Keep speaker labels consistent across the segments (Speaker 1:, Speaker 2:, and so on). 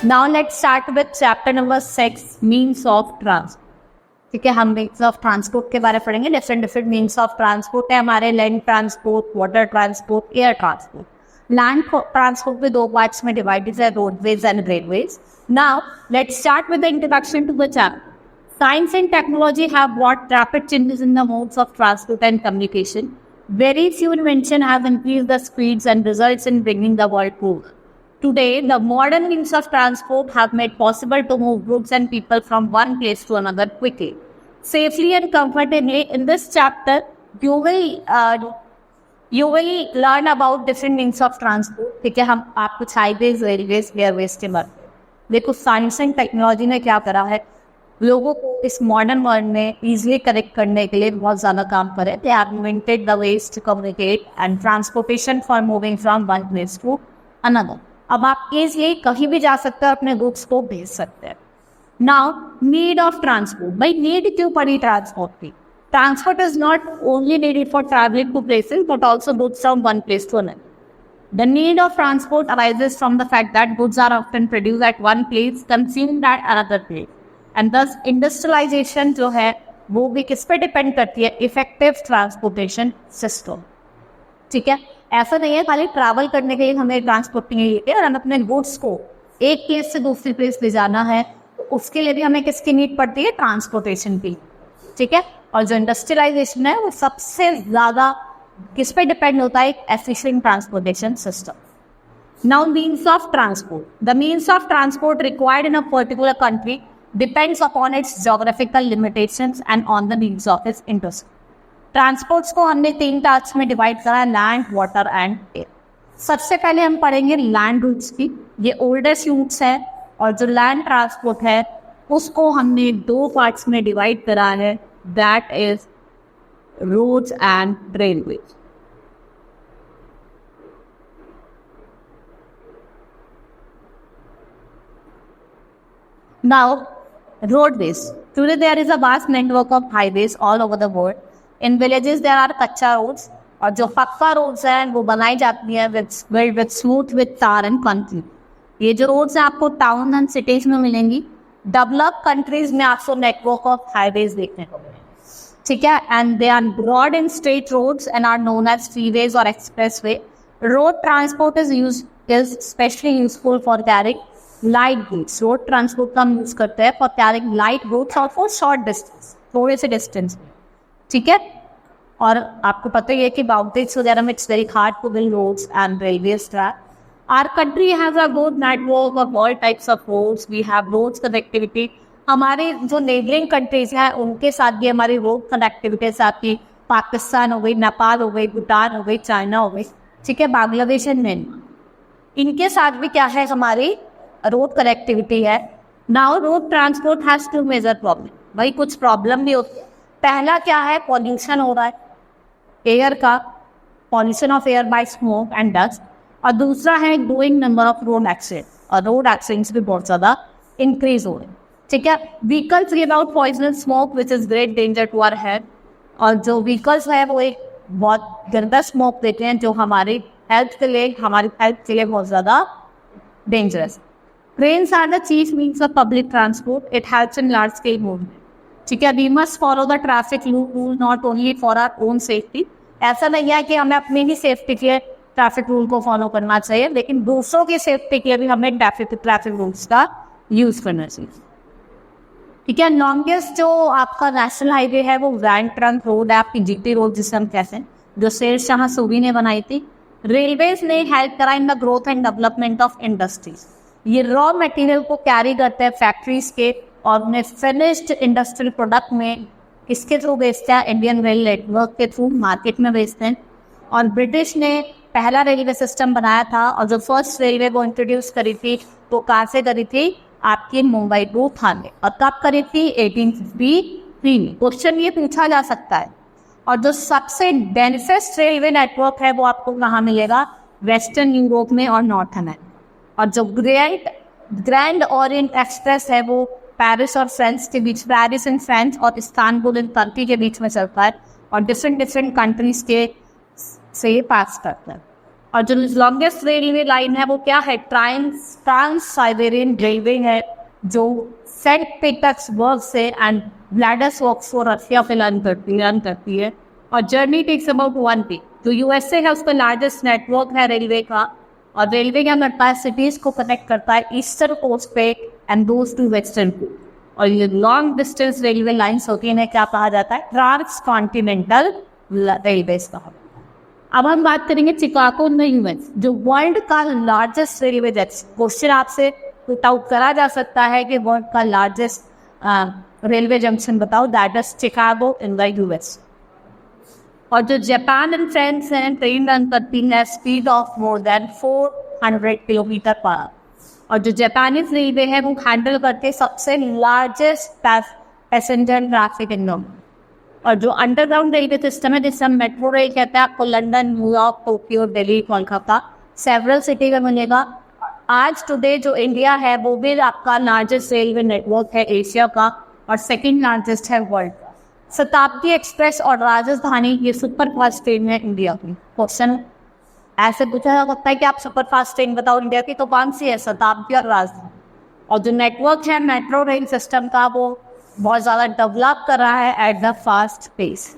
Speaker 1: Now let's start with chapter number 6, means of transport. ठीक है, हम मीन्स ऑफ ट्रांसपोर्ट के बारे में पढ़ेंगे. डिफरेंट मीन्स ऑफ ट्रांसपोर्ट है हमारे. Land transport, water transport, air transport. Land transport में 2 पार्ट्स में डिवाइडेड है, roadways and railways. Now let's start with the introduction to the chapter. Science and technology have brought rapid changes in the modes of transport and communication. Very few inventions have increased the speeds and results in bringing the world closer. Today, the modern means of transport have made possible to move goods and people from one place to another quickly, safely and comfortably. In this chapter, you will learn about different means of transport. ठीक है, हम आप कुछ highways, railways, Airways के बारे में. देखो, science and technology ने क्या करा है, लोगों को इस मॉडर्न वर्ल्ड में इजीली कनेक्ट करने के लिए बहुत ज़्यादा काम करे. They have invented the ways to communicate and transportation for moving from one place to another. अब आप इजीली कहीं भी जा सकते हैं, अपने गुड्स को भेज सकते हैं. Now need of transport. भाई नीड क्यों पड़ी ट्रांसपोर्ट की? Transport is not only needed for travelling to places but also goods from one place to another. The need of transport arises from the fact that goods are often produced at one place, consumed at another place. And thus industrialization जो है वो भी किस पे depend करती है? Effective transportation system. ठीक है, ऐसा नहीं है खाली ट्रैवल करने के लिए हमें ट्रांसपोर्ट चाहिए और हम अपने गुड्स को एक प्लेस से दूसरी प्लेस ले जाना है, तो उसके लिए भी हमें किसकी नीड पड़ती है? ट्रांसपोर्टेशन की. ठीक है, और जो इंडस्ट्रियलाइजेशन है वो सबसे ज़्यादा किस पे डिपेंड होता है? एक efficient transportation system. Now means of transport. The means of transport required in a particular country depends upon its geographical limitations and on the needs of its industry. Transports को हमने 3 टास्क में divide करा है, land, water and air. सबसे पहले हम पढ़ेंगे land roots की. ये ओल्डेस्ट रूट्स है और जो लैंड ट्रांसपोर्ट है उसको हमने 2 पार्ट्स में डिवाइड करा है, that is roads and railways. Now, roadways. Today there is a vast network of highways all over the world. In villages there are कच्चा roads और जो पक्का roads हैं वो बनाई जाती हैं with smooth with tar and concrete. ये जो roads हैं आपको टाउन एंड सिटीज में मिलेंगी. डेवलप कंट्रीज में आपको नेटवर्क ऑफ हाईवेज देखने को मिलेंगे. ठीक है, and they are broad in straight roads and are known as freeways और expressway. Road transport is specially useful for carrying light goods. Road transport का हम यूज करते हैं फॉर कैरिंग लाइट गुड्स और फॉर शॉर्ट डिस्टेंस, थोड़े से distance में. ठीक है, और आपको पता ही है कि बाउंड्रीज वगैरह में it's very hard to build roads and railways track. Our country has a good network of all types of roads. We have roads connectivity. हमारे जो नेबरिंग कंट्रीज हैं उनके साथ भी हमारी रोड कनेक्टिविटी साथ ही. पाकिस्तान हो गई, नेपाल हो गई, भूटान हो गई, चाइना हो गई, ठीक है, बांग्लादेश एंड म्यांमार, इनके साथ भी क्या है? हमारी रोड कनेक्टिविटी है. Now road transport has 2 major problem. भाई कुछ प्रॉब्लम भी होती है. पहला क्या है? पॉल्यूशन हो रहा है एयर का, pollution of air by smoke and dust. और दूसरा है growing number of road accident, और रोड एक्सीडेंट्स भी बहुत ज़्यादा इंक्रीज हो रहे हैं. ठीक है, vehicles give out poisonous smoke which is great danger to our health. और जो व्हीकल्स है वो एक बहुत गंदा स्मोक देते हैं जो हमारी हेल्थ के लिए बहुत ज़्यादा dangerous. Trains are the chief means of public transport. It helps in large scale movement. ठीक है, we must follow the traffic rule not only for our own safety. ऐसा नहीं है कि हमें अपनी ही सेफ्टी के लिए ट्रैफिक रूल को फॉलो करना चाहिए, लेकिन दूसरों की सेफ्टी के लिए भी हमें ट्रैफिक रूल्स का यूज करना चाहिए. ठीक है, लॉन्गेस्ट जो आपका नेशनल हाईवे है वो वैन ट्रंक रोड है, आपकी जीटी रोड जिसे हम कहते हैं, जो शेरशाह सूरी ने बनाई थी. रेलवेज ने हेल्प करा in the growth and development of industries. ये रॉ मटेरियल को कैरी करते हैं फैक्ट्रीज के और उन्हें फिनिश्ड इंडस्ट्रियल प्रोडक्ट में किसके थ्रू बेचते हैं? इंडियन रेल नेटवर्क के थ्रू मार्केट में बेचते हैं. और ब्रिटिश ने पहला रेलवे सिस्टम बनाया था और जो फर्स्ट रेलवे वो इंट्रोड्यूस करी थी वो कहाँ से करी थी? आपकी मुंबई टू थाने. और कब करी थी? 1853 में. क्वेश्चन ये पूछा जा सकता है. और जो सबसे डेंसेस्ट रेलवे नेटवर्क है वो आपको कहाँ मिलेगा? वेस्टर्न यूरोप में और नॉर्थ अमेरिका. और जो ग्रैंड ओरिएंट एक्सप्रेस है वो पेरिस और फ्रांस के बीच, पेरिस इन फ्रांस और इस्तांबुल इन टर्की के बीच में चलता है और डिफरेंट कंट्रीज के से पास करता है. और जो लॉन्गेस्ट रेलवे लाइन है वो क्या है, ट्रांस साइबेरियन रेलवे है, जो सेंट पीटर्सबर्ग से एंड व्लादिवोस्तोक को रशिया पे रन करती है और जर्नी टेक्स अबाउट 1 वीक। जो यूएसए है उसका लार्जेस्ट नेटवर्क है रेलवे का, और रेलवे क्या करता है, सिटीज को कनेक्ट करता है ईस्टर्न कोस्ट पे and goes to western coast. और ये लॉन्ग डिस्टेंस रेलवे लाइन्स होती हैं, क्या कहा जाता है, ट्रांस कॉन्टिनेंटल रेलवे कहा। अब हम बात करेंगे चिकागो इन द यूएस, जो वर्ल्ड का लार्जेस्ट रेलवे जंक्शन। क्वेश्चन आपसे पुट आउट करा जा सकता है कि वर्ल्ड का लार्जेस्ट रेलवे जंक्शन बताओ, that is Chicago in the US. और जो जापान एंड फ्रांस हैं, ट्रेन रन करती है speed of more than 400 kilometre per hour. और जो जापानीज रेलवे है वो हैंडल करते सबसे largest passenger traffic in the. और जो अंडरग्राउंड रेलवे सिस्टम है, जिससे हम मेट्रो रेल कहते हैं, आपको London, New York, Tokyo, Delhi, Kolkata, several city में मिलेगा। आज टुडे जो इंडिया है वो भी आपका लार्जेस्ट रेलवे नेटवर्क है एशिया का, और सेकंड लार्जेस्ट है वर्ल्ड का। शताब्दी एक्सप्रेस और राजधानी ये सुपर फास्ट ट्रेन है इंडिया की। क्वेश्चन ऐसे पूछा जा सकता है कि आप सुपर फास्ट ट्रेन बताओ इंडिया की, तो कौन सी है, शताब्दी और राजधानी। और जो नेटवर्क है मेट्रो रेल सिस्टम का, वो बहुत ज़्यादा डेवलप कर रहा है एट द फास्ट पेस।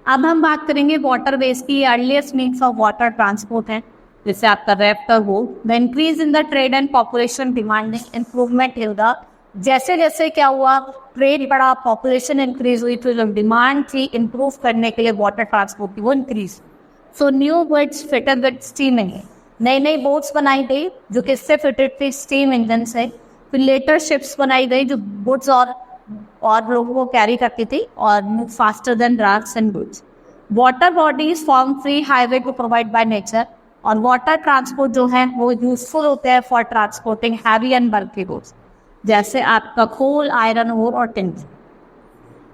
Speaker 1: अब हम बात करेंगे वाटरवेज की। Earliest means of water transport है, जिससे आपका रैप्टर हो। The increase in the trade and population demanding improvement in the, जैसे जैसे क्या हुआ, ट्रेड बढ़ा, पॉपुलेशन इंक्रीज हुई, तो जो डिमांड थी इम्प्रूव करने के लिए वाटर ट्रांसपोर्ट की, वो increase. So new boats fitted with steam engine, नई नई बोट्स बनाई गई जो किससे फिटेड थी, स्टीम इंजन से। फिर लेटर शिप्स बनाई गई जो गुड्स और लोगों को कैरी करती थी और move faster than drugs and goods. Water bodies form free highway को प्रोवाइड बाय नेचर, और वाटर ट्रांसपोर्ट जो है वो यूजफुल होते हैं for transporting heavy and bulky goods, जैसे आपका कोल, आयरन ओर और tin.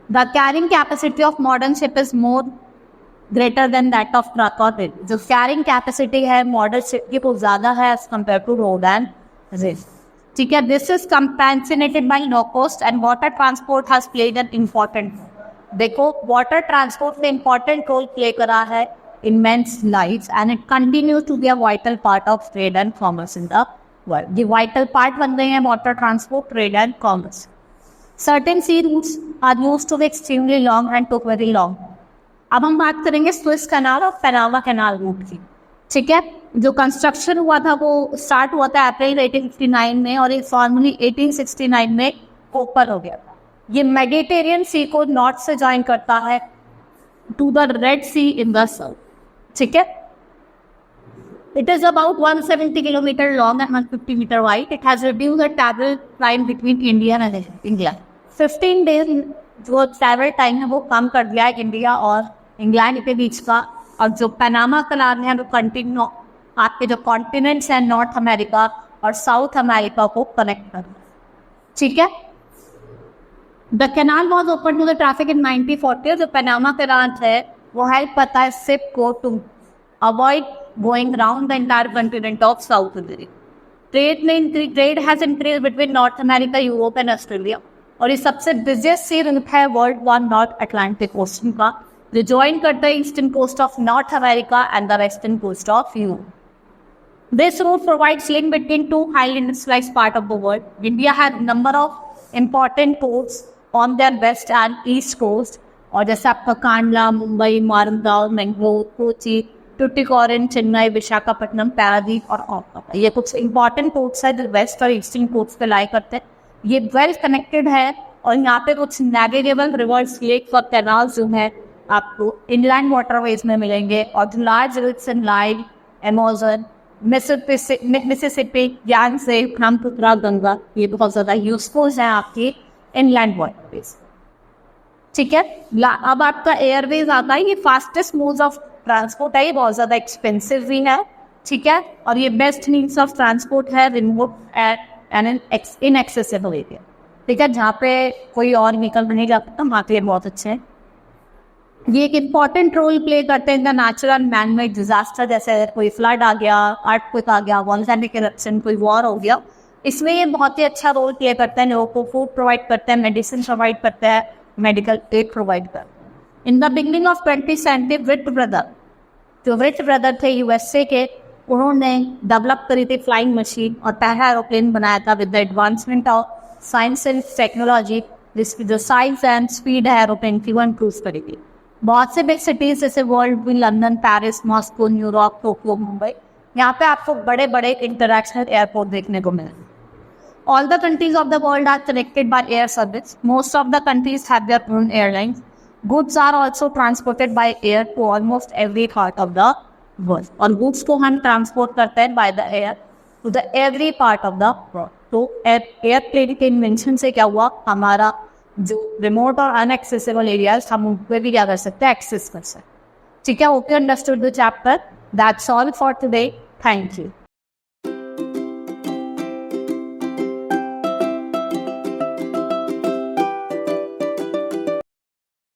Speaker 1: The carrying capacity of modern ship is more greater than that of truck और रेल। जो कैरिंग कैपेसिटी है मॉडर्न शिप की वो ज़्यादा है as compare to road and rail. ठीक है, this is compensated by low cost and water transport has played an important. देखो, वाटर ट्रांसपोर्ट ने इम्पॉर्टेंट रोल प्ले करा है in men's lives and it continues to be a vital part of trade and commerce in the world. The vital part बन गए हैं water transport, trade and commerce. Certain sea routes are used to be extremely long and took very long. अब हम बात करेंगे Swiss canal और Panama canal root की। ठीक है, जो कंस्ट्रक्शन हुआ था वो स्टार्ट हुआ था अप्रैल 1859 में और ये फॉर्मली 1869 में ओपन हो गया था। ये मेडिटेरियन सी को नॉर्थ से ज्वाइन करता है to the Red Sea in the south. ठीक है, it is about 170 kilometer long and 150 meter wide. It has reduced the travel time between India and England. 15 days जो ट्रैवल टाइम है वो कम कर दिया है इंडिया और इंग्लैंड के बीच का। और जो पनामा कनाल है वो कंटिन्यू आपके जो कॉन्टिनेंट्स हैं नॉर्थ अमेरिका और साउथ अमेरिका को कनेक्ट कर। ठीक है, the canal was open to the traffic in 1940। जो पनामा कैनाल है वो हेल्प करता है शिप को to avoid going around the entire continent of South America. Trade has increase between North America, Europe and Australia. और ये सबसे busiest sea route है world one North Atlantic Ocean का, जो ज्वाइन करता है eastern coast of North America and the western coast of Europe. This route provides link between two highly industrialized parts of the world. India has number of important ports on their west and east coast. और जैसे आपका कांडला, मुंबई, मारगांव, मैंगलोर, कोची, टुटिकोरिन, चेन्नई, विशाखापट्टनम, पारादीप और कोलकाता, ये कुछ important ports है जो waste और eastern coast पे लाई करते हैं। ये वेल कनेक्टेड है और यहाँ पे कुछ नेविगेबल रिवर्स, लेक्स और कैनाल्स जो है आपको इनलैंड वाटरवेज में मिलेंगे। और जो large rivers in Nile, Amazon, Mississippi, Yangtze, Brahmaputra, Ganga, ये बहुत ज़्यादा यूजफुल हैं आपकी इनलैंड वाटरवेज। ठीक है, अब आपका एयरवेज आता है। ये फास्टेस्ट मोड्स ऑफ ट्रांसपोर्ट है, ये बहुत ज़्यादा एक्सपेंसिव भी है। ठीक है, और ये बेस्ट मीन्स ऑफ ट्रांसपोर्ट है रिमोट एंड इनएक्सेसिबल एरिया। ठीक है, जहाँ पे कोई और व्हीकल नहीं जा सकता वहाँ पे बहुत अच्छे हैं। ये एक इम्पॉर्टेंट रोल प्ले करते हैं in the natural man made disaster, जैसे कोई फ्लड आ गया, अर्थक्वेक आ गया, वॉल्केनिक इरप्शन, कोई वॉर हो गया, इसमें ये बहुत ही अच्छा रोल प्ले करते हैं। लोगों को फूड प्रोवाइड करते हैं, मेडिसिन प्रोवाइड करते हैं, मेडिकल एड प्रोवाइड करते हैं। In the beginning of 20th century, Wright brother जो रिच ब्रदर थे यूएसए के, उन्होंने डेवलप करी थी फ्लाइंग मशीन और पहला एरोप्लेन बनाया था with the advancement of science and technology, जिसकी जो साइंस एंड स्पीड है एरोप्लेन की वो इम्प्रूव करेगी। बहुत से बिग सिटीज़ जैसे वर्ल्ड में London, Paris, Moscow, New York, Tokyo, Mumbai, यहाँ पे आपको बड़े बड़े इंटरनेशनल एयरपोर्ट देखने को मिले। All the countries of the world are connected by air service. Most of the countries have their own airlines. Goods are also transported by air to almost every part of the world. और goods को हम transport करते हैं by the air to the every part of the world. तो airplane के invention से क्या हुआ, हमारा जो रिमोट और अनएक्सेसिबल एरियाज हम उन पर भी क्या कर सकते हैं, एक्सेस कर सकते हैं। ठीक है, okay, understood the chapter. That's all for today. Thank you.